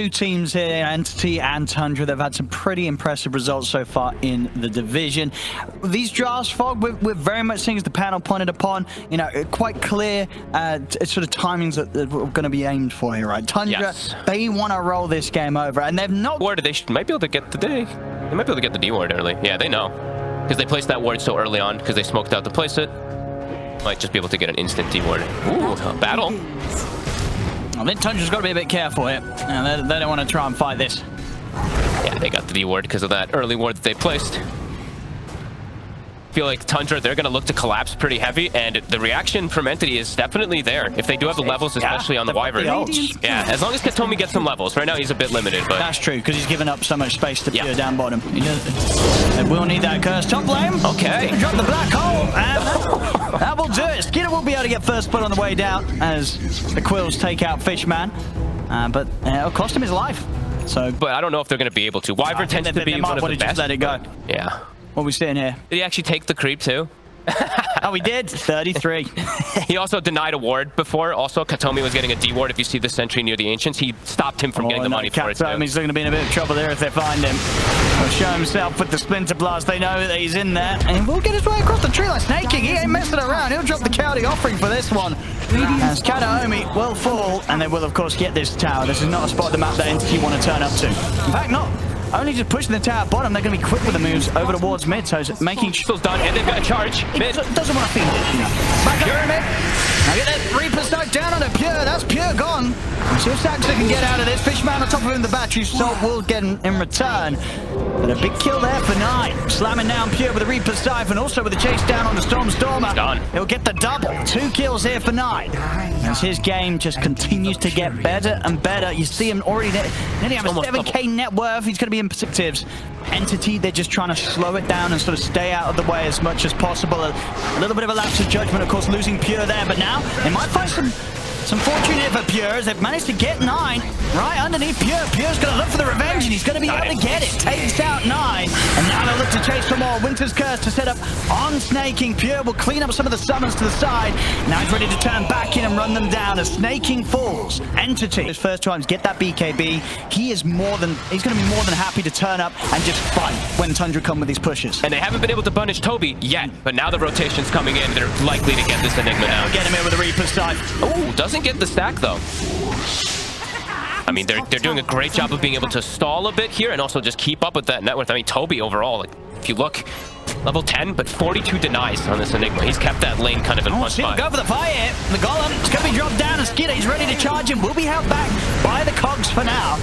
two teams here, Entity and Tundra. They've had some pretty impressive results so far in the division. These drafts, Fog, we're very much seeing, as the panel pointed upon, you know, quite clear sort of timings that we're going to be aimed for here, right? Tundra, they want to roll this game over, and they've not... Ward, they might be able to get the D. They might be able to get the D ward early. Yeah, they know. Because they placed that ward so early on, because they smoked out to place it. Might just be able to get an instant D ward. Ooh, a battle. I think Tundra's got to be a bit careful here. They don't want to try and fight this. Yeah, they got the D ward because of that early ward that they placed. Feel like Tundra, they're going to look to collapse pretty heavy, and the reaction from Entity is definitely there. If they do have the levels, especially on the Wyvern. Yeah, as long as Katomi gets some levels. Right now, he's a bit limited, but... That's true, because he's given up so much space to Pure down bottom. They will need that curse. Top lane. Okay. Drop the black hole, and that will do it. Skinner will be able to get first blood on the way down as the Quills take out Fishman, but it'll cost him his life. So, but I don't know if they're going to be able to. Wyvern tends to be one of the best. Just let it go. Yeah. What are we seeing here? Did he actually take the creep too? Oh, he did. 33. He also denied a ward before. Also, Katomi was getting a D ward. If you see the sentry near the Ancients, he stopped him from getting the money for it. He's going to be in a bit of trouble there if they find him. He'll show himself with the Splinter Blast. They know that he's in there. And we'll get his way across the tree like Snaking. He ain't messing around. He'll drop the Cowdy offering for this one. As Kataomi will fall, and they will, of course, get this tower. This is not a spot on the map that Entity want to turn up to. In fact, not. Only just pushing the tower bottom, they're going to be quick with the moves over towards mid, so it's making sure done, and they've got a charge. Mid doesn't want to feed it, you know. Back up mid. Now get that Reaper stuck down on the Pure. That's Pure gone. We'll see if Saxa can get out of this. Fishman on top of him, the battery salt will get in return. But a big kill there for 9. Slamming down Pure with a Reaper Siphon, also with a chase down on the Stormer. Gone. He'll get the double. 2 kills here for 9. As his game just continues to get better and better. You see him already nearly have a 7k net worth. He's going to be in perspectives. Entity, they're just trying to slow it down and sort of stay out of the way as much as possible. A little bit of a lapse of judgment, of course, losing Pure there, but now they might find some fortune here for Pure as they've managed to get 9 right underneath Pure. Pure's going to look for the revenge, and he's going to be able to get it. Takes out 9, and now they'll look to chase for more. Winter's Curse to set up on Snaking. Pure will clean up some of the summons to the side. Now he's ready to turn back in and run them down as Snaking falls. Entity, his first time to get that BKB, he's going to be more than happy to turn up and just fight when Tundra come with these pushes. And they haven't been able to punish Toby yet, but now the rotation's coming in. They're likely to get this Enigma now. Get him in with a Reaper side. Oh, doesn't get the stack though. I mean, they're doing a great job of being able to stall a bit here and also just keep up with that net worth. I mean, Toby overall, like, if you look, level 10, but 42 denies on this Enigma. He's kept that lane kind of in one spot. Go for the fire here. The Golem is going to be dropped down, and Skidder, he's ready to charge him. Will be held back by the cogs for now.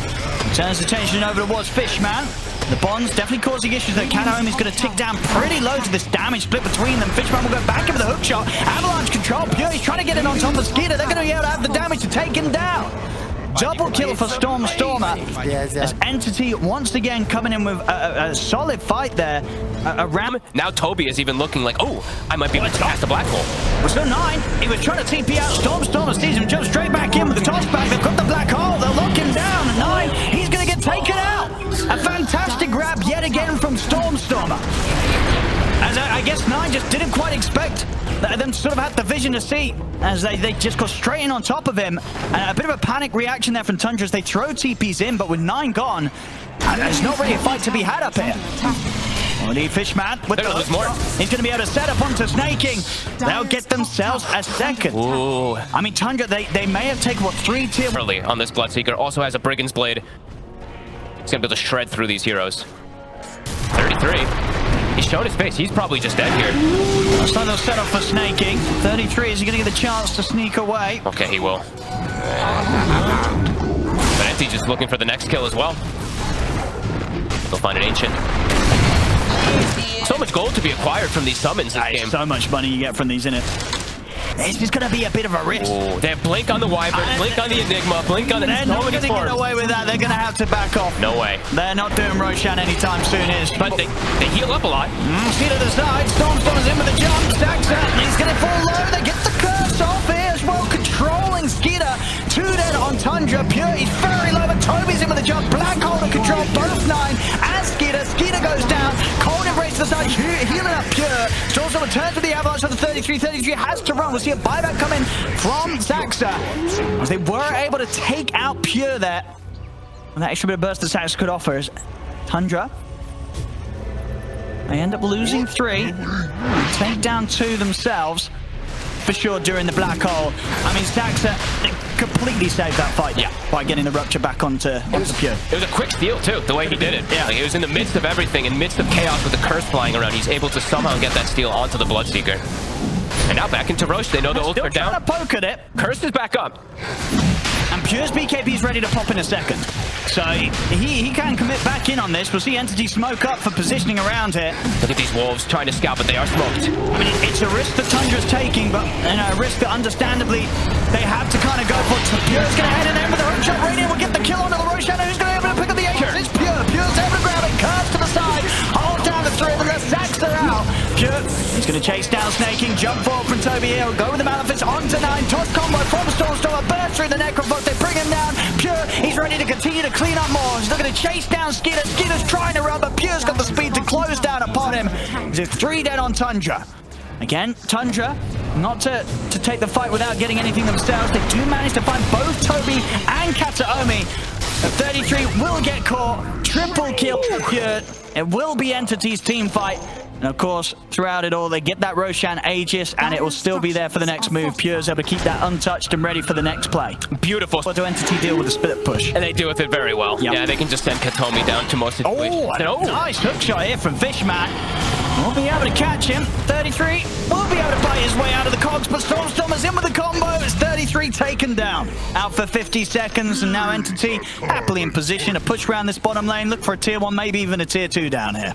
Turns attention over towards Fishman. The Bonds definitely causing issues there. Kataomi's going to tick down pretty low to this damage split between them. Fishman will go back in with the hook shot. Avalanche control. Pure, he's trying to get in on top of Skidder. They're going to be able to have the damage to take him down. Double kill for Stormer as Entity once again coming in with a solid fight there. Around. Now Toby is even looking like, oh, I might be able to pass the black hole. We're still 9. He was trying to TP out. Stormer sees him jump straight back in with the toss back. They've got the black hole. They'll lock him down. 9. He's going to get taken out. A fantastic grab yet again from Stormer. As I guess 9 just didn't quite expect them to sort of have the vision to see as they just go straight in on top of him. And a bit of a panic reaction there from Tundra as they throw TPs in, but with 9 gone, there's not really a fight to be had up here. Only Fishman with the more. He's going to be able to set up onto Snaking. They'll get themselves a second. Ooh. I mean, Tundra, they may have taken, what, 3 tier... Early on this Bloodseeker. Also has a Brigand's Blade. He's going to be able to shred through these heroes. 33. He's shown his face. He's probably just dead here. Looks like they'll set up for Snaking. 33, is he going to get the chance to sneak away? Okay, he will. But Enti just looking for the next kill as well. They'll find an Ancient. So much gold to be acquired from these summons this game. So much money you get from these, innit? This is going to be a bit of a risk. Ooh, they have Blink on the Wyvern, Blink on the Enigma, Blink on the... They're not going to get away with that. They're going to have to back off. No way. They're not doing Roshan anytime soon. But they heal up a lot. See to the side. Storm's in with the jump. Stacks out. He's going to fall low. They get the curse off here as well. Controlling Skidder. 2 dead on Tundra. Pure, he's very low, but Toby's in with the jump. Black hole to control both 9 and Skidder. Skidder goes down. Cold embrace to the side. Healing up Pure. Storm returns with the Avalanche on the 33. 33 has to run. We'll see a buyback coming from Saxa. As they were able to take out Pure there. And that extra bit of burst the Sax could offer is Tundra. They end up losing 3. Take down 2 themselves. For sure during the black hole. I mean, Saxa completely saved that fight by getting the Rupture back onto Pure. It was a quick steal, too, the way he did it. Yeah, like, he was in the midst of everything, in midst of chaos with the curse flying around. He's able to somehow get that steal onto the Bloodseeker. And now back into Roche. They know the ult are down. Still trying to poke at it. Curse is back up. And Pure's BKB is ready to pop in a second. So he can commit back in on this. We'll see Entity smoke up for positioning around here. Look at these wolves trying to scout, but they are smoked. I mean, it's a risk that Tundra's taking, but a risk that understandably they have to kind of go for. Pure's going to head in there with the hook shot. Radiant will get the kill onto the Roshan. Who's going to be able to pick up the Aegis? It's Pure. Pure's able to grab it. Curves to the side. Hold down the 3 of the Sax are out. Pure, he's going to chase down Snaking. Jump forward from Toby here. Go with the Malefice onto 9. Toss combo from Stormstormer. Burst through the Necrophos. They bring him down. Pure, he's ready to continue to clean up more. He's looking to chase down Skidder. Skidder's trying to run, but Pure's got the speed to close down upon him. He's 3 dead on Tundra. Again, Tundra, not to take the fight without getting anything themselves. They do manage to find both Toby and Kataomi. The 33 will get caught. Triple kill Pure. It will be Entity's team fight. And of course, throughout it all, they get that Roshan Aegis, and it will still be there for the next move. Pure's able to keep that untouched and ready for the next play. Beautiful. What do Entity deal with the split push? And they deal with it very well. Yep. Yeah, they can just send Kataomi down to most situations. Nice hook shot here from Fishman. We'll be able to catch him. 33 will be able to bite his way out of the cogs, but Stormstormer's in with the combo. It's 33 taken down. Out for 50 seconds, and now Entity happily in position to push around this bottom lane, look for a tier 1, maybe even a tier 2 down here.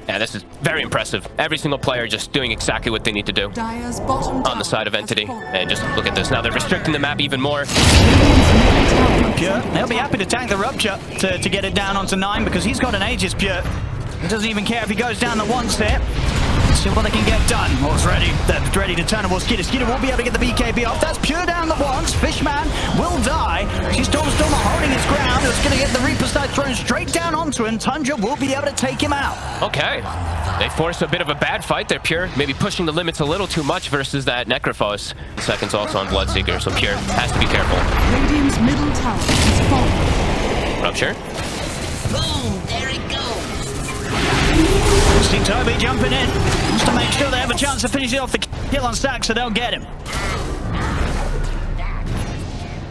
Yeah, this is very impressive. Every single player just doing exactly what they need to do on the side of Entity. And just look at this. Now they're restricting the map even more. Pure, they'll be happy to tank the Rupture to get it down onto 9 because he's got an Aegis, Pure. He doesn't even care if he goes down the 1 step. See what they can get done. What's ready? They're ready to turn towards Skidder. Skidder will be able to get the BKB off. That's Pure down the ones. Fishman will die. She's Stormstormer holding his ground. It's going to get the Reaper Side thrown straight down onto him. Tundra will be able to take him out. Okay. They force a bit of a bad fight there, Pure. Maybe pushing the limits a little too much versus that Necrophos. The second's also on Bloodseeker, so Pure has to be careful. Radiant's middle tower is falling. Rupture. Boom! There it goes. See Toby jumping in just to make sure they have a chance to finish it off the kill on Sax, so they'll get him.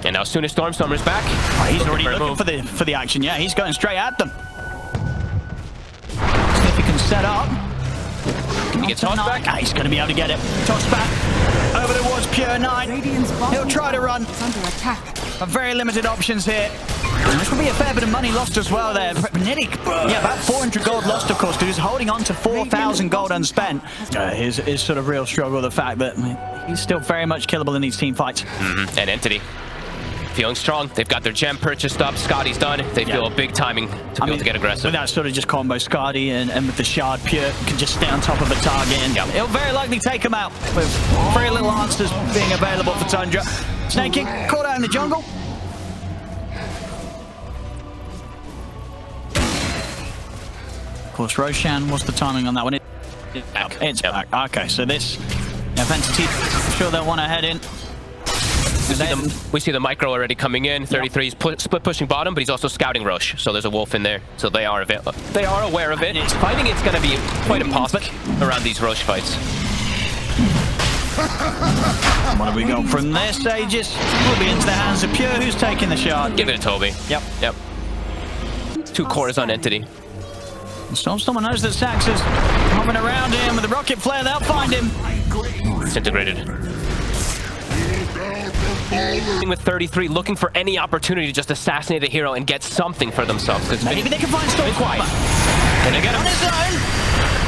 And now as soon as Stormstormer's back, he's already looking for the action. Yeah, he's going straight at them. See if he can set up. Can he get tossed back? He's going to be able to get it. Tossed back over towards Pure 9. He'll try to run. Under attack. But very limited options here. And this will be a fair bit of money lost as well there. Nearly, about 400 gold lost, of course, because he's holding on to 4,000 gold unspent. His sort of real struggle, the fact that he's still very much killable in these team fights. And Entity feeling strong. They've got their gem purchased up. Scotty's done. They feel a big timing to be able to get aggressive. With that sort of just combo, Scotty and with the shard, Pure can just stay on top of the target. And it'll very likely take him out with very little answers being available for Tundra. Snaking caught out in the jungle. Of course, Roshan, what's the timing on that one? It's back. Okay, so this Entity, I'm sure they'll want to head in. We see the micro already coming in. 33 is split pushing bottom, but he's also scouting Roche. So there's a wolf in there. So they are aware of it. Fighting it's going to be quite impossible around these Roche fights. What do we got from this? Aegis will be into the hands of Pure, who's taking the shard. Give it to Toby. Yep. 2 cores on Entity. Stormstormer knows that Sax is hovering around him with the rocket flare. They'll find him. Disintegrated. With 33, looking for any opportunity to just assassinate the hero and get something for themselves. Maybe they can find Stormstormer. Can they get him? On his own.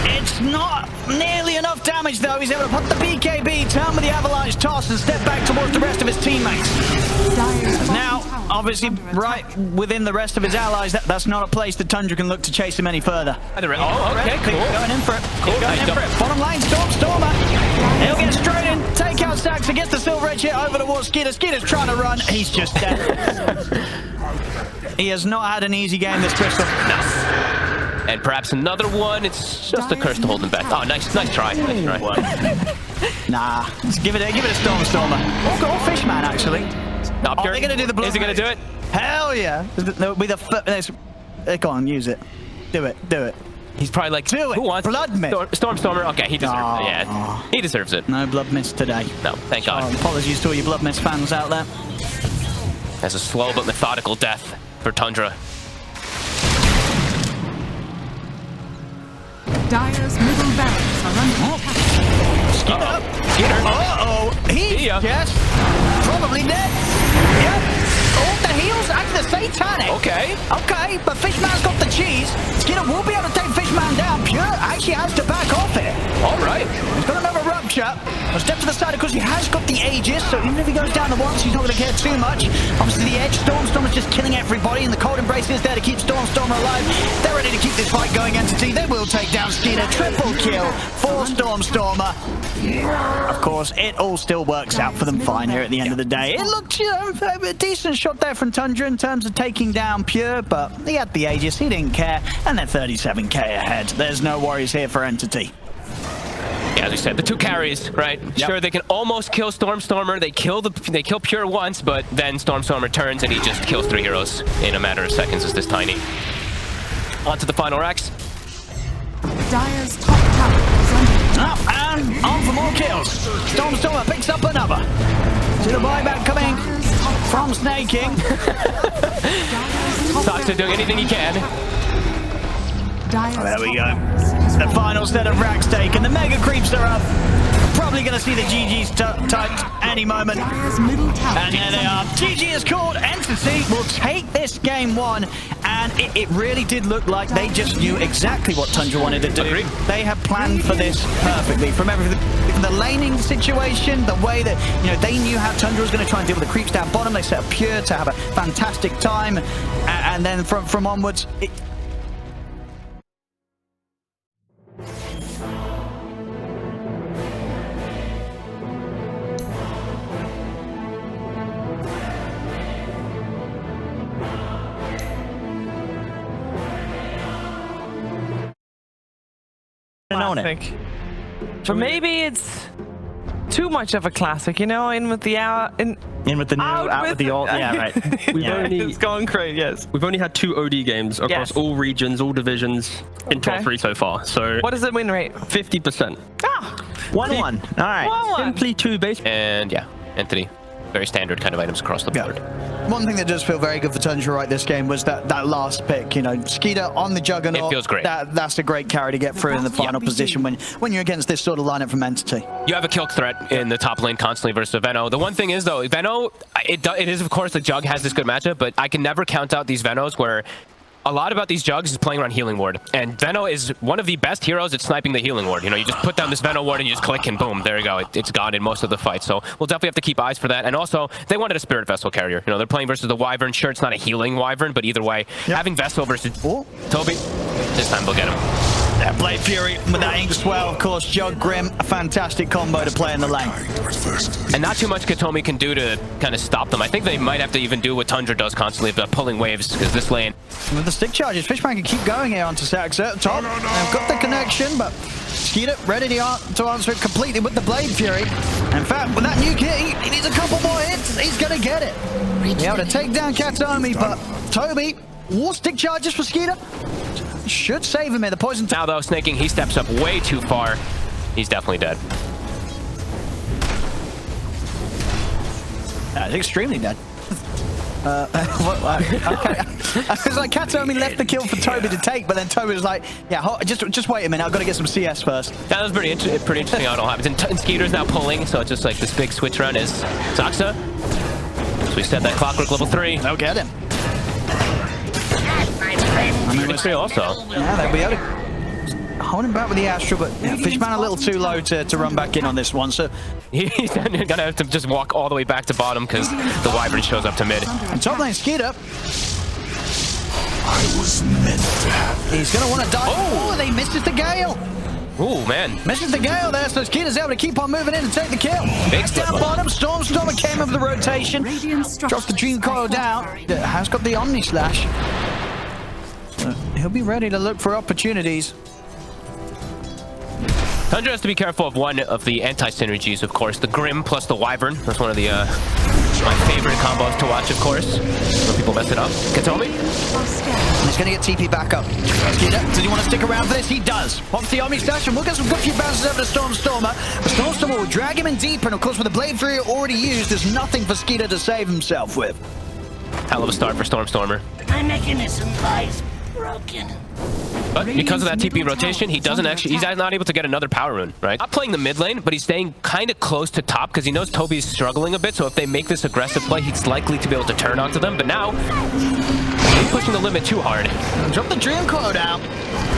It's not nearly enough damage, though. He's able to put the BKB, turn with the avalanche toss, and step back towards the rest of his teammates. Now, obviously, right within the rest of his allies, that's not a place that Tundra can look to chase him any further. Oh, okay, cool. Going in for it. Going in for it. Bottom lane, Stormstormer. He'll get straight in, take out Sax, against the Silver Edge hit over towards Skidder. Skidder's trying to run. He's just dead. He has not had an easy game, this Crystal. No. And perhaps another one. It's just a curse to hold him back. Oh, nice try. Nice try. Nah, let's give it a Stormstormer. Or Fishman, actually. Top they're going to do the blood. Is he going to do it? Hell yeah. Go on, use it. Do it. He's probably like, do it. Who wants blood mist? Stormer. Okay, he deserves it. Yeah, he deserves it. No blood mist today. No, thank God. Apologies to all you blood mist fans out there. That's a slow but methodical death for Tundra. Dire's middle barracks are under attack. Skeeter. He's just probably dead. Yep. Oh, the heals actually satanic. Okay, but Fishman's got the cheese. Skinner will be able to take Fishman down. Pure actually has to back off it. All right. He's got another rupture. A step to the side because he has got the Aegis, so even if he goes down to once, he's not going to care too much. Obviously, the edge, Stormstormer's just killing everybody, and the Cold Embrace is there to keep Stormstormer alive. They're ready to keep this fight going, Entity. They will take down Skeeter. Triple kill for Stormstormer. Of course, it all still works out for them fine here at the end of the day. It looked, a decent shot there from Tundra in terms of taking down Pure, but he had the Aegis, he didn't care, and they're 37k ahead. There's no worries here for Entity. Yeah, as we said, the two carries, right? Yep. Sure, they can almost kill Stormstormer. They kill Pure once, but then Stormstormer turns and he just kills 3 heroes in a matter of seconds. It's this tiny. On to the final racks. Dire's top tower is under attack. And on for more kills. Stormstormer picks up another. To the buyback coming from Snake King. Sox are doing anything he can. There we go. The final set of racks taken. The mega creeps are up. Probably going to see the GG's typed any moment. And there they are. GG is called. Entity will take this game 1. And it really did look like they just knew exactly what Tundra wanted to do. Agreed. They have planned for this perfectly. From everything, from the laning situation, the way that, they knew how Tundra was going to try and deal with the creeps down bottom. They set up Pure to have a fantastic time. And then from onwards... Classic. But maybe it's too much of a classic, in with the hour, in with the new, out with the old. Yeah, right. It's gone crazy. Yes. We've only had 2 OD games across all regions, all divisions in top 3 so far. So what is the win rate? 50%. 1-1. All right. 1-1. Simply 2 base. And yeah, Entity. Very standard kind of items across the board. One thing that does feel very good for Tundra right this game was that last pick. Skeeter on the Juggernaut. It feels great. That's a great carry to get through in the final position when you're against this sort of lineup from Entity. You have a kill threat in the top lane constantly versus Veno. The one thing is though, Veno, it is of course the Jug has this good matchup, but I can never count out these Venos where a lot about these Jugs is playing around Healing Ward, and Veno is one of the best heroes at sniping the Healing Ward. You just put down this Veno Ward and you just click and boom, there you go. It's gone in most of the fight. So we'll definitely have to keep eyes for that. And also, they wanted a Spirit Vessel carrier. They're playing versus the Wyvern. Sure, it's not a healing Wyvern, but either way, having Vessel versus Toby, this time they'll get him. That Blade Fury with that Ink Swell, of course, Jug Grim, a fantastic combo to play in the lane. And not too much Katomi can do to kind of stop them. I think they might have to even do what Tundra does constantly, but pulling waves, because this lane... With the stick charges, Fishman can keep going here onto Saxa at top. They've got the connection, but Skeeter ready to answer it completely with the Blade Fury. In fact, with that new kit, he needs a couple more hits. He's going to get it. Be able to take down Katomi, but Toby, stick charges for Skeeter. Should save him here. The poison... Now, though, Snaking, he steps up way too far. He's definitely dead. He's extremely dead. Okay. I was like, Katomi left the kill for Toby to take, but then Toby was like, yeah, just wait a minute. I've got to get some CS first. That was pretty interesting how it all happens. And Skeeter's now pulling, so it's just like this big switch run is Saxa. So we set that Clockwork level 3. They'll get him. Pretty free also. Yeah, they'll be able to hold him back with the Astral, but Fishman a little too low to run back in on this one, so... He's gonna have to just walk all the way back to bottom because the Wyvern shows up to mid. And top lane Skeeter. He's gonna want to die. Oh, they misses the Gale. Ooh, man. Misses the Gale there, so Skeeter's able to keep on moving in and take the kill. Big down bottom, Stormstormer came up with the rotation. Drops the Dream Coil down. Has got the Omni Slash. So he'll be ready to look for opportunities. Tundra has to be careful of one of the anti-synergies, of course. The Grim plus the Wyvern. That's one of the My favorite combos to watch, of course. When people mess it up. Katomi? He's going to get TP back up. Does he want to stick around for this? He does. Pops the Omni Stash, and we'll get some good few bounces over to Stormstormer. But Stormstormer will drag him in deeper, and of course with the Blade Fury already used, there's nothing for Skeeter to save himself with. Hell of a start for Stormstormer. My mechanism lies broken. But because of that TP rotation, he's not able to get another power rune, right? Not playing the mid lane, but he's staying kind of close to top because he knows Toby's struggling a bit, so if they make this aggressive play, he's likely to be able to turn onto them. But now, he's pushing the limit too hard. Drop the Dream Quote out.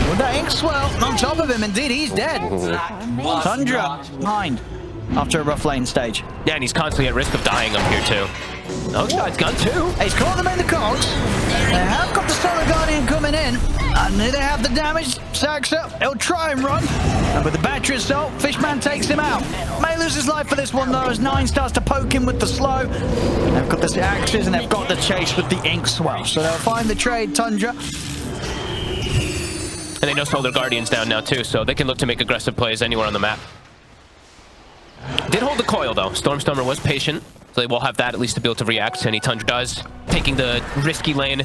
With that ink swell on top of him, indeed, he's dead. Tundra behind after a rough lane stage. Yeah, and he's constantly at risk of dying up here too. Oh, shot's gun too. He's caught them in the cogs. They have got the Solar Guardian coming in. And they have the damage. Saxa, he'll try and run. And with the battery assault, Fishman takes him out. May lose his life for this one though, as 9 starts to poke him with the slow. They've got the axes and they've got the chase with the ink swell. So they'll find the trade, Tundra. And they know Solar Guardian's down now too, so they can look to make aggressive plays anywhere on the map. Did hold the coil though. Stormstormer was patient, so they will have that at least to be able to react to any Tundra does. Taking the risky lane,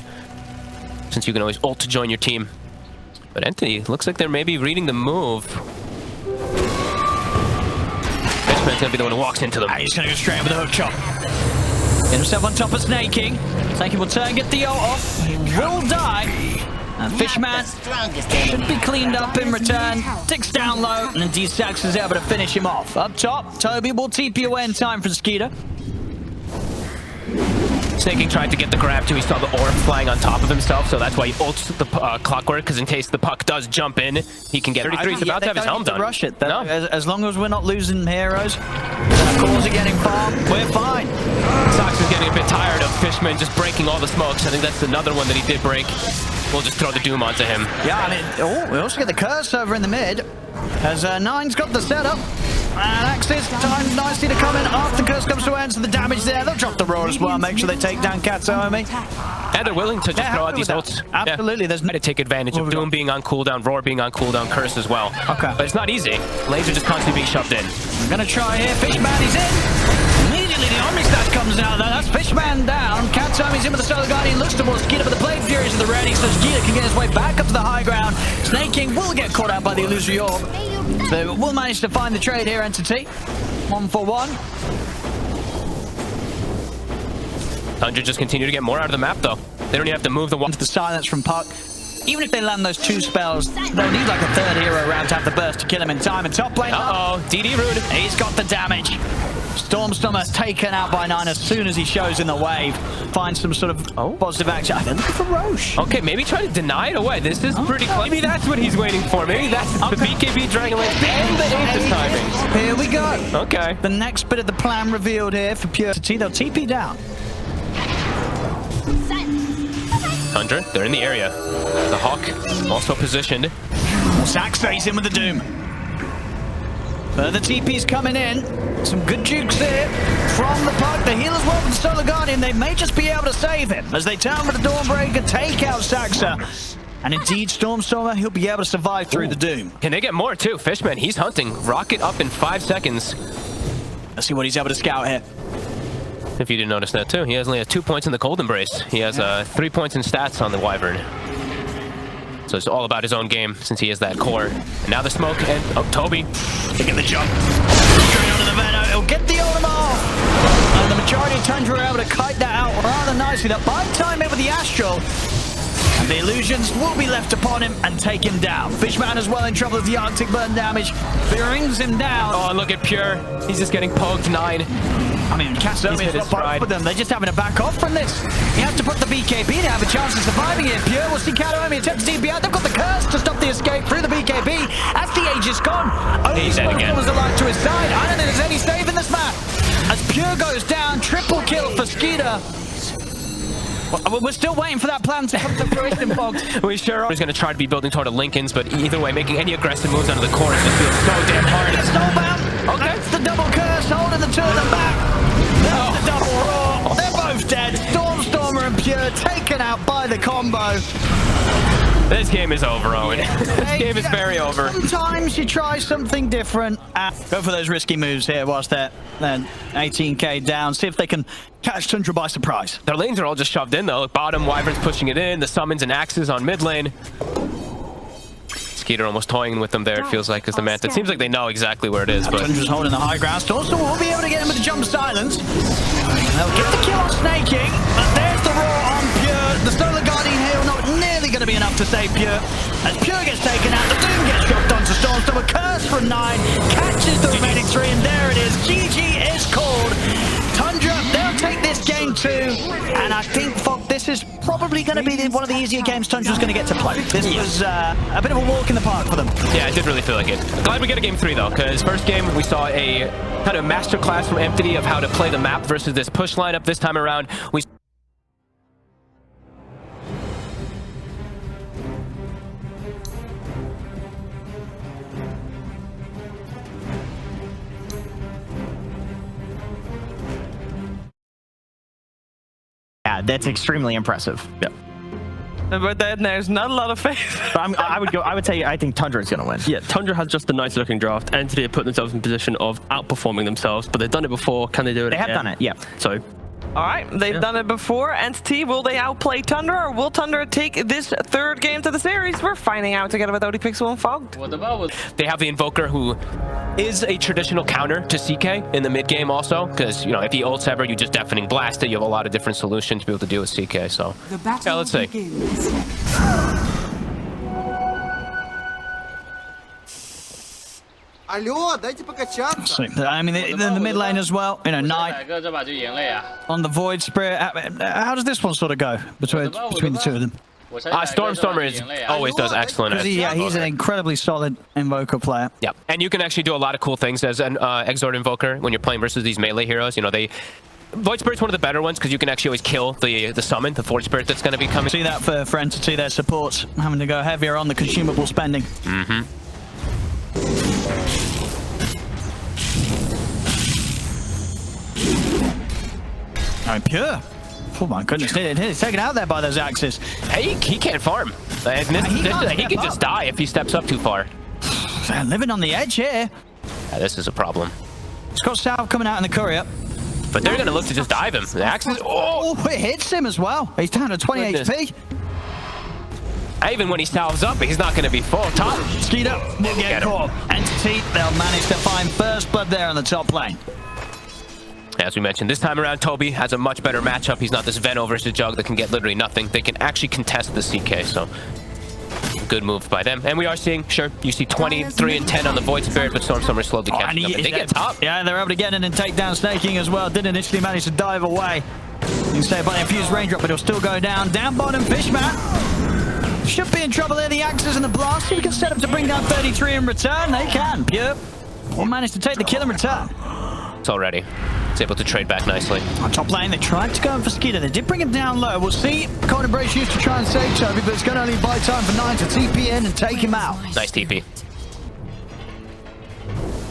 since you can always ult to join your team. But Entity, looks like they're maybe reading the move. Fishman's gonna be the one who walks into them. He's gonna go straight in with a hook chop. Get himself on top of Snake King. Snake King will turn, get the ult off. He will die. And Fishman should be cleaned up in return. Ticks down low, and indeed Sax is able to finish him off. Up top, Toby will TP away in time for Skeeter. Snake King tried to get the grab too. He saw the orb flying on top of himself, so that's why he ults the Clockwork, because in case the puck does jump in, he can get 33. He's about to have his helm done. Rush it. No. As long as we're not losing heroes, and of course are getting farm, we're fine. Sox is getting a bit tired of Fishman just breaking all the smokes. I think that's another one that he did break. We'll just throw the Doom onto him. Yeah, and we also get the Curse over in the mid, as Nine's got the setup. And Axis timed nicely to come in after Curse comes to end, so the damage there. They'll drop the roar as well, make sure they take down Katsuomi. And they're willing to just throw out these ults. Absolutely, there's to take advantage of Doom being on cooldown, Roar being on cooldown, Curse as well. Okay. But it's not easy. Lanes are just constantly being shoved in. I'm gonna try here. Fishman is in. Immediately the Omni Stash comes out though. That's Fishman down. Katsuomi's in with the Solar Guardian, looks towards Skeeter, but the Blade Furies are the ready, so Skeeter can get his way back up to the high ground. Snake King will get caught out by the Illusory Orb. So we'll manage to find the trade here, Entity. 1-for-1. Tundra just continue to get more out of the map though. They don't even have to move the one. Into the silence from Puck. Even if they land those 2 spells, they'll need like a 3rd hero around to have the burst to kill him in time. And top lane, DD Rune. He's got the damage. Stormstormer taken out by 9 as soon as he shows in the wave. Finds some sort of positive action. They're looking for Roche. Okay, maybe try to deny it away. This is pretty close. Maybe that's what he's waiting for. Maybe that's the BKB Dragon Lance and the Aegis timing. Here we go. Okay. The next bit of the plan revealed here for Pure. They'll TP down. Tundra, they're in the area. The Hawk also positioned. Sax stays in with the Doom. Further TP's coming in. Some good jukes here from the Puck. The heal as well with the Solar Guardian. They may just be able to save him as they turn with the Dawnbreaker, take out Saxa. And indeed, Stormstormer, he'll be able to survive through the Doom. Can they get more too? Fishman, he's hunting. Rocket up in 5 seconds. Let's see what he's able to scout here. If you didn't notice that too, he only has 2 points in the Cold Embrace. He has 3 points in stats on the Wyvern. So it's all about his own game since he has that core. And now the smoke and Toby. Look at the jump. Straight onto the Venom. He'll get the ultimate off. And the majority of Tundra are able to kite that out rather nicely. That buy time in with the Astral. And the illusions will be left upon him and take him down. Fishman as well in trouble with the Arctic burn damage. Brings him down. Oh, and look at Pure. He's just getting poked 9. I mean, Katsuomi is not for them. They're just having to back off from this. He has to put the BKB to have a chance of surviving it. Pure will see Katsuomi attempt to TP out. They've got the Curse to stop the escape through the BKB. As the Age is gone, only Stormstormer was alive to his side. I don't think there's any save in this map. As Pure goes down, triple kill for Skeeter. We're still waiting for that plan to come to fruition, folks. We sure are. He's going to try to be building toward a Lincoln's, but either way, making any aggressive moves under the core just feels so damn hard. It's snowbound. Okay. That's the double Curse, holding the 2 of them back. That's the double roar. They're both dead. Stormstormer and Pure take taken out by the combo. This game is over, Owen. This game is very over. Sometimes you try something different. Go for those risky moves here whilst they're 18k down. See if they can catch Tundra by surprise. Their lanes are all just shoved in, though. Bottom, Wyvern's pushing it in. The summons and axes on mid lane. Skeeter almost toying with them there, it feels like, as the Manta. It seems like they know exactly where it is, but... Tundra's holding the high ground. Stormstorm will be able to get him with the jump silence. They'll get the kill on Snaking, but there's the roar on Pure. The Solar Guardian here not nearly going to be enough to save Pure. As Pure gets taken out, the Doom gets dropped onto Stormstorm. A curse from 9, catches the remaining 3, and there it is. GG is called. Tundra, they'll take this game too, and I think, Fog, this is probably going to be one of the easier games Tundra's going to get to play. This was a bit of a walk in the park for them. Yeah, I did really feel like it. Glad we get a game 3, though, because first game we saw a kind of masterclass from Empty of how to play the map versus this push lineup. This time around, we... Yeah, that's extremely impressive. Yeah. But then there's not a lot of faith. But I would say I think Tundra is going to win. Yeah, Tundra has just a nice looking draft. Entity have put themselves in position of outperforming themselves, but they've done it before. Can they do it They again? have done it, yeah. So, All right, they've done it before. Entity, will they outplay Tundra, or will Tundra take this third game to the series? We're finding out together with ODPixel and Fogged. They have the Invoker, who is a traditional counter to CK in the mid game also, because, you know, if he ults ever, you just deafening blast it. You have a lot of different solutions to be able to deal with CK, so The battle yeah, let's see. begins. Алло, дайте покачаться. So, I mean, in the mid lane as well, you know, Knight on the Void Spirit. How does this one sort of go between the two of them? Stormstormer always does excellent at Yeah, he's an incredibly solid Invoker player. Yeah, and you can actually do a lot of cool things as an Exort Invoker when you're playing versus these melee heroes. You know, Void Spirit's one of the better ones because you can actually always kill the summon, the Void Spirit that's going to be coming. See that for Entity, their supports having to go heavier on the consumable spending. Mm-hmm. Oh, Pure. Oh my goodness, he's taken out there by those axes. Hey, he can't farm. He can just die if he steps up too far. Living on the edge here. Yeah, this is a problem. Scott South coming out in the courier. But they're going to look to just dive him. The axes... Oh, it hits him as well. He's down to 20 Goodness. HP. Even when he salves up, he's not going to be full. Top. Skeeter will get caught. Entity, they'll manage to find first blood there on the top lane. As we mentioned, this time around, Toby has a much better matchup. He's not this Veno versus Jug that can get literally nothing. They can actually contest the CK, so good move by them. And we are seeing, sure, you see 23 and 10 on the Void Spirit, but Stormstormer is slowly catching up. They get top. Yeah, they're able to get in and take down Snaking as well. Didn't initially manage to dive away. You can say by the infused raindrop, but he'll still go down. Down bottom, Fishman. Should be in trouble there. The axes and the blast. We can set up to bring down 33 in return. They can. Pure will manage to take the kill in return. It's already. It's able to trade back nicely. On top lane, they tried to go in for Skeeter. They did bring him down low. We'll see. Cold Embrace used to try and save Toby, but it's going to only buy time for 9 to TP in and take him out. Nice TP.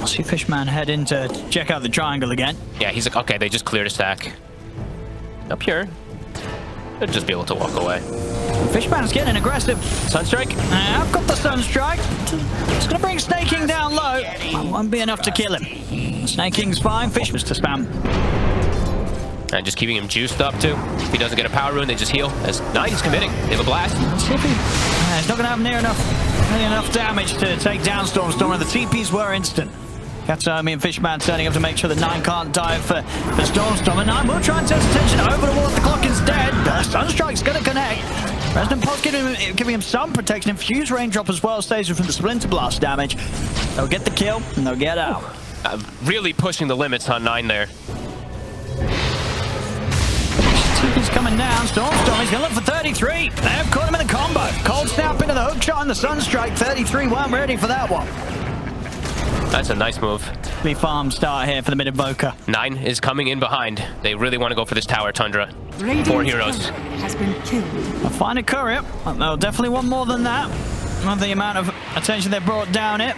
I'll see Fishman head in to check out the triangle again. Yeah, he's like, okay, they just cleared a stack. Up here. They'll just be able to walk away. Fishman's getting aggressive. Sunstrike? I've got the Sunstrike. It's going to bring Snaking down low. That won't be enough to kill him. Snaking's fine. Fishman's to spam. And just keeping him juiced up, too. If he doesn't get a power rune, they just heal. As Knight is committing. They have a blast. It's not going to have nearly enough damage to take down Stormstormer. The TPs were instant. Katami and Fishman turning up to make sure that 9 can't dive for Stormstormer. 9 will try and turn his attention over towards the clock instead. Sunstrike's going to connect. Resident Pulse giving him some protection. Infused Raindrop as well saves him from the Splinter Blast damage. They'll get the kill and they'll get out. Really pushing the limits on 9 there. TP's coming down. Stormstorm is going to look for 33. They've caught him in the combo. Cold Snap into the hook shot and the Sunstrike. 33 weren't ready for that one. That's a nice move. Big farm start here for the mid Invoker. 9 is coming in behind. They really want to go for this tower, Tundra. Radiant's 4 heroes. turret has been killed. I'll find a courier. They'll definitely want more than that. Not the amount of attention they brought down it.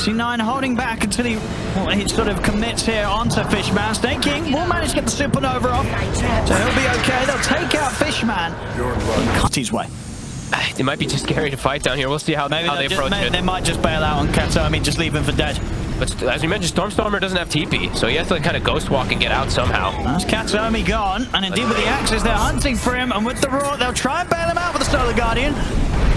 See 9 holding back until he sort of commits here onto Fishman. Snake King will manage to get the supernova off, so he'll be okay. They'll take out Fishman. He cut his way. It might be too scary to fight down here. We'll see how they approach it. They might just bail out on Katomi, just leave him for dead. But as we mentioned, Stormstormer doesn't have TP, so he has to like, kind of ghost walk and get out somehow. That's Katomi gone, and indeed with the axes, they're hunting for him, and with the Roar, they'll try and bail him out with the Solar Guardian.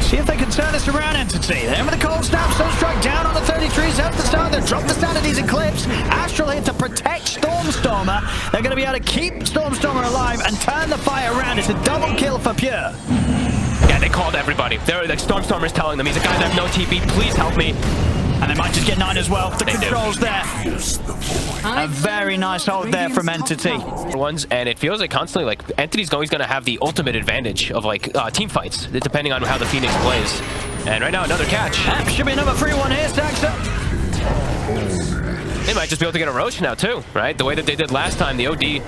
See if they can turn this around, Entity. Then with the Cold Snap, Sunstrike down on the 33s at the start. They'll drop the Sanity's Eclipse. Astral here to protect Stormstormer. They're going to be able to keep Stormstormer alive and turn the fight around. It's a double kill for Pure. Yeah, they called everybody. They're like, Stormstormer's telling them, he's like, guys, I have no TP, please help me. And they might just get 9 as well. The controls there. A very nice hold there from Entity. And it feels like constantly like Entity's always going to have the ultimate advantage of like team fights, depending on how the Phoenix plays. And right now, another catch. Should be another free one here, stacks up. They might just be able to get a Roche now too, right? The way that they did last time, the OD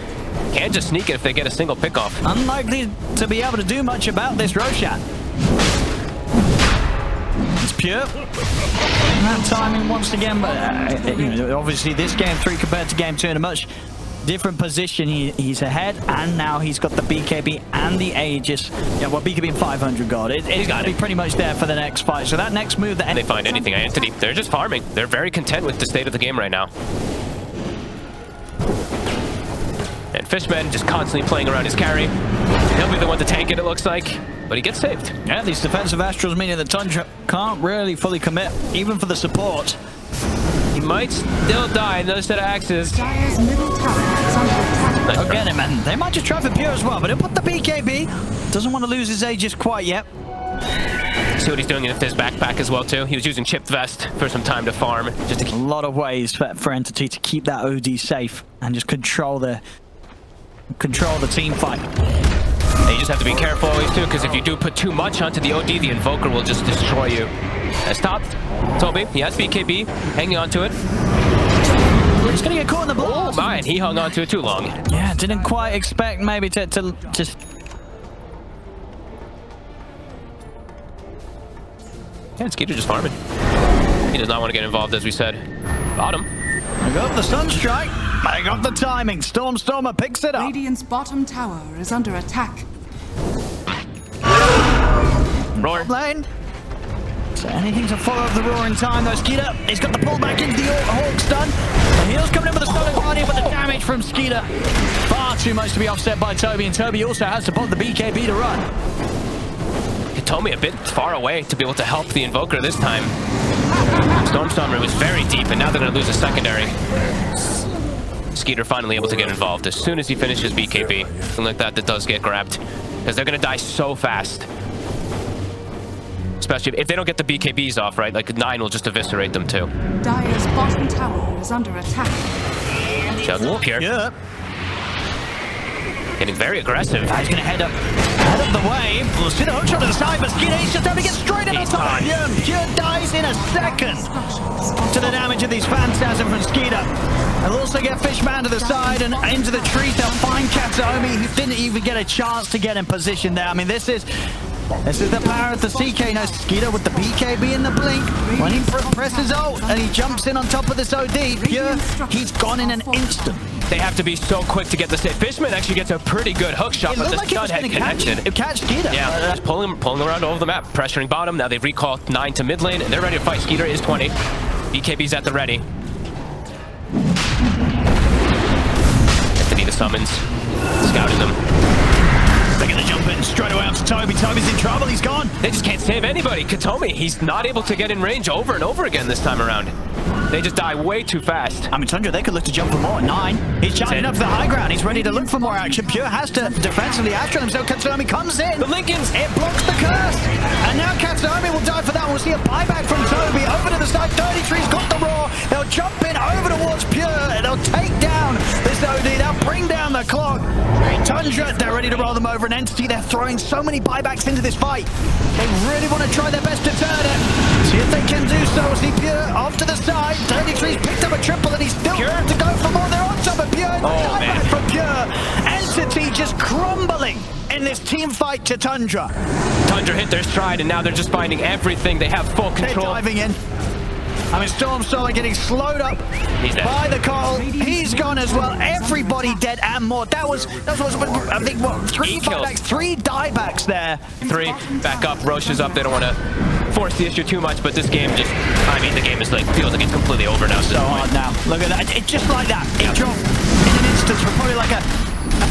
can't just sneak it if they get a single pickoff. Unlikely to be able to do much about this Roshan. It's Pure. That timing once again, but you know, obviously this game 3 compared to game 2 in a much different position. He's ahead, and now he's got the BKB and the Aegis. Yeah, well, BKB and 500 gold. It's got to be pretty much there for the next fight. So that next move that they find anything, Entity, they're just farming. They're very content with the state of the game right now. And Fishman just constantly playing around his carry. He'll be the one to tank it, it looks like. But he gets saved. Yeah, these defensive Astrals meaning that Tundra can't really fully commit, even for the support. He might still die in those set of axes. Dire's middle tower is under attack. They'll get him, and they might just try for Pure as well, but he'll put the BKB. Doesn't want to lose his Aegis quite yet. See what he's doing in his backpack as well, too. He was using Chipped Vest for some time to farm. Just to a lot of ways for Entity to keep that OD safe and just control the team fight. And you just have to be careful always too, because if you do put too much onto the OD, the Invoker will just destroy you. Stop. Toby, he has BKB, hanging on to it. He's gonna get caught in the ball. Oh my, he hung on to it too long. Yeah, didn't quite expect maybe to just... Yeah, Skeeter just farming. He does not want to get involved, as we said. Bottom. They got the Sunstrike. They got the timing. Stormstormer picks it up. Radiant's bottom tower is under attack. Roar. Lane. So anything to follow up the Roar in time, though. Skeeter, he's got the pullback into the Hawk stun. The heal's coming in with the Solar Guardian, but the damage from Skeeter far too much to be offset by Toby, and Toby also has to pop the BKB to run. Tomy a bit far away to be able to help the Invoker this time. Stormstormer was very deep, and now they're going to lose a secondary. Skeeter finally able to get involved as soon as he finishes BKB. Something like that does get grabbed, because they're going to die so fast. Especially if they don't get the BKBs off, right? Like 9 will just eviscerate them too. Dire's bottom tower is under attack. Shout Pure. Yeah. Getting very aggressive. He's going to head up the wave. We'll see the hookshot to the side, but Skeeter, he's just having to get straight in on top of Pure. Pure dies in a second to the damage of these Phantasm from Skeeter. They'll also get Fishman to the side and into the trees. They'll find Katomi, who didn't even get a chance to get in position there. I mean, this is the power of the CK. Now Skeeter with the BKB in the blink. When he presses ult and he jumps in on top of this OD, Pure, he's gone in an instant. They have to be so quick to get the save. Fishman actually gets a pretty good hook shot, but the stun had connected. Catch Skeeter. Yeah, just pulling around all over the map, pressuring bottom. Now they've recalled 9 to mid lane, and they're ready to fight. Skeeter is 20. BKB's at the ready. Anthony the summons, scouting them. They're going to jump in straight away onto Toby. Toby's in trouble. He's gone. They just can't save anybody. Katomi, he's not able to get in range over and over again this time around. They just die way too fast. I mean, Tundra, they could look to jump for more at 9. He's charging up to the high ground. He's ready to look for more action. Pure has to defensively astral himself. Katomi comes in. The Lincolns. It blocks the curse. And now Katomi will die for that. We'll see a buyback from Toby. Over to the side. 33's got the Roar. They'll jump in over towards Pure. They'll take down this OD. They'll bring down the clock. Tundra, they're ready to roll them over. An Entity, they're throwing so many buybacks into this fight. They really want to try their best to turn it. See if they can do so. See Pure off to the side. 33's picked up a triple and he's still Pure to go for more. They're on top of Pure. Oh, man. From Pure. Entity just crumbling in this team fight to Tundra. Tundra hit their stride and now they're just finding everything. They have full control. They're diving in. I mean, Stormstormer getting slowed up He's dead. by the Cole. He's gone as well. Everybody dead and more. That was I think, what, 3 kills. buybacks, 3 diebacks there. 3 back up. Roche is up. They don't want to force the issue too much, but this game just, I mean, the game is like, feels like it's completely over now. So hard now. Look at that. It just like that. It dropped in an instance from probably like a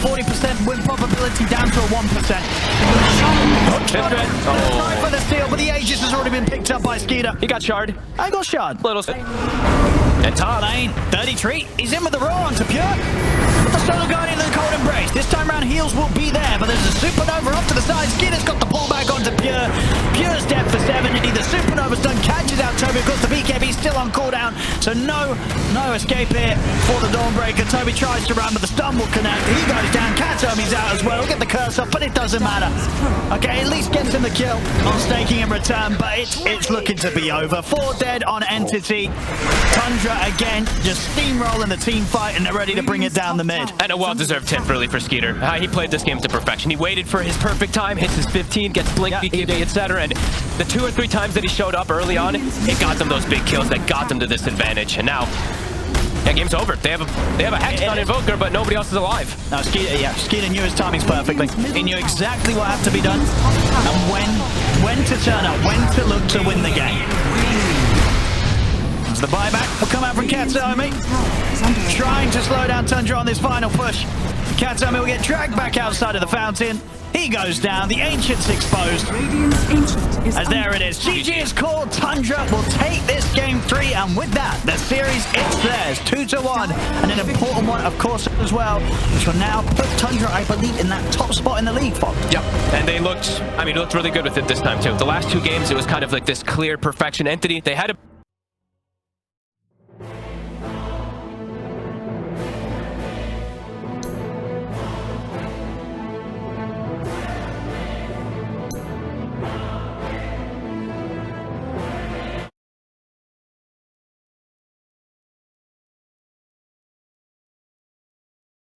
40% win probability down to a 1%. Try for the steal, but the Aegis has already been picked up by Skeeter. He got shard. I got shot. Little. And top. Lane, 33. He's in with the roar onto Pure. With the Solar Guardian and the Cold Embrace. This time around, heals will be there, but there's a Supernova up to the side. Skeeter's got the pullback onto Pure. Pure's dead for 70. The Supernova's done, catches out Toby. Of course, the BKB's still on cooldown, so no escape here for the Dawnbreaker. Toby tries to run, but the stun will connect. He goes down. Katomi's out as well. He'll get the curse up, but it doesn't matter. Okay, at least gets him the kill on staking in return, but it's looking to be over. 4 dead on Entity. Tundra again, just steamrolling the team fight, and they're ready to bring it down the mid. And a well-deserved tip, really, for Skeeter. He played this game to perfection. He waited for his perfect time, hits his 15, gets blink, BKB, etc. And the 2 or 3 times that he showed up early on, it got them those big kills that got them to this advantage. And now, that game's over. They have a Hex on Invoker, but nobody else is alive. No, Skeeter knew his timings perfectly. He knew exactly what had to be done and when to turn up, when to look to win the game. As the buyback will come out from Katomi, trying to slow down Tundra on this final push. Katomi will get dragged back outside of the fountain. He goes down. The Ancient's exposed. As there it is. GG is called. Tundra will take this game 3, and with that, the series, it's theirs. 2-1, and an important one, of course, as well, which will now put Tundra, I believe, in that top spot in the league, Fox. Yep, and they looked really good with it this time, too. The last 2 games, it was kind of like this clear perfection Entity. They had a